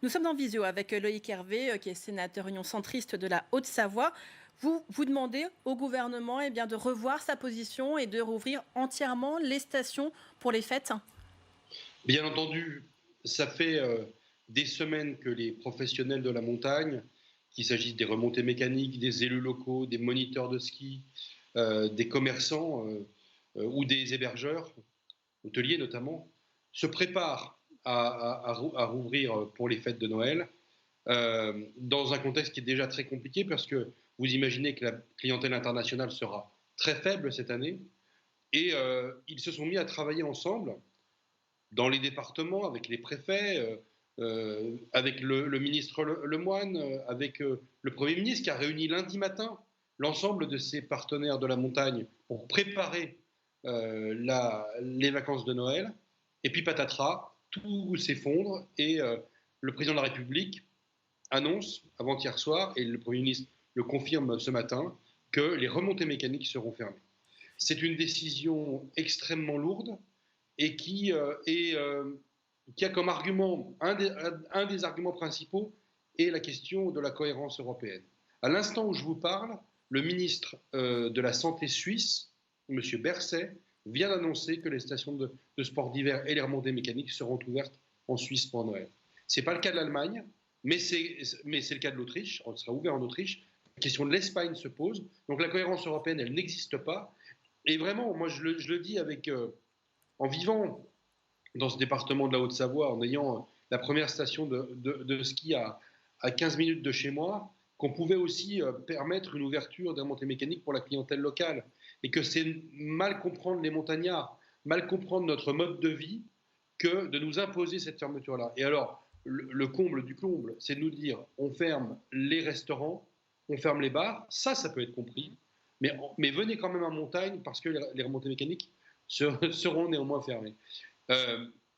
Nous sommes en visio avec Loïc Hervé, qui est sénateur Union centriste de la Haute-Savoie. Vous demandez au gouvernement de revoir sa position et de rouvrir entièrement les stations pour les fêtes. Bien entendu, ça fait des semaines que les professionnels de la montagne, qu'il s'agisse des remontées mécaniques, des élus locaux, des moniteurs de ski, des commerçants ou des hébergeurs, hôteliers notamment, se préparent à rouvrir pour les fêtes de Noël, dans un contexte qui est déjà très compliqué parce que vous imaginez que la clientèle internationale sera très faible cette année et ils se sont mis à travailler ensemble dans les départements, avec les préfets, avec le ministre Lemoine, avec le Premier ministre qui a réuni lundi matin l'ensemble de ses partenaires de la montagne pour préparer les vacances de Noël. Et puis patatras, tout s'effondre et le président de la République annonce avant-hier soir, et le Premier ministre le confirme ce matin, que les remontées mécaniques seront fermées. C'est une décision extrêmement lourde et qui a comme argument, un des arguments principaux est la question de la cohérence européenne. À l'instant où je vous parle, le ministre de la Santé suisse, M. Berset, vient d'annoncer que les stations de sport d'hiver et les remontées mécaniques seront ouvertes en Suisse pour Noël. Ce n'est pas le cas de l'Allemagne, mais c'est le cas de l'Autriche. On sera ouvert en Autriche. La question de l'Espagne se pose. Donc la cohérence européenne, elle n'existe pas. Et vraiment, moi je le dis en vivant dans ce département de la Haute-Savoie, en ayant la première station de ski à 15 minutes de chez moi, qu'on pouvait aussi permettre une ouverture des remontées mécaniques pour la clientèle locale. Et que c'est mal comprendre les montagnards, mal comprendre notre mode de vie, que de nous imposer cette fermeture-là. Et alors, le comble du comble, c'est de nous dire on ferme les restaurants, on ferme les bars, ça peut être compris, mais venez quand même en montagne parce que les remontées mécaniques seront néanmoins fermées.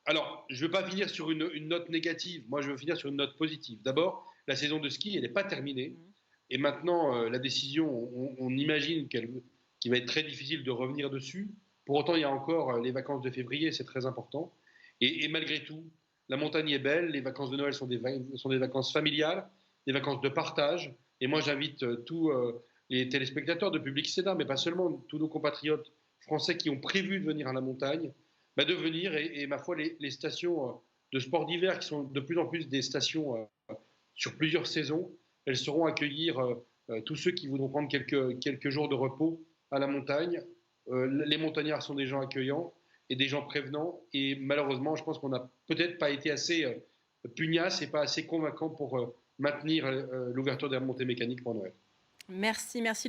Alors, je ne veux pas finir sur une note négative, moi je veux finir sur une note positive. D'abord, la saison de ski, elle n'est pas terminée, et maintenant, la décision, on imagine qu'il va être très difficile de revenir dessus. Pour autant, il y a encore les vacances de février, c'est très important. Et malgré tout, la montagne est belle, les vacances de Noël sont des vacances familiales, des vacances de partage. Et moi, j'invite tous les téléspectateurs de Public Sénat, mais pas seulement, tous nos compatriotes français qui ont prévu de venir à la montagne, de venir. Et ma foi, les stations de sport d'hiver, qui sont de plus en plus des stations sur plusieurs saisons, elles sauront accueillir tous ceux qui voudront prendre quelques jours de repos à la montagne. Les montagnards sont des gens accueillants et des gens prévenants. Et malheureusement, je pense qu'on n'a peut-être pas été assez pugnace et pas assez convaincant pour maintenir l'ouverture des remontées mécaniques pour Noël. Merci Loïc.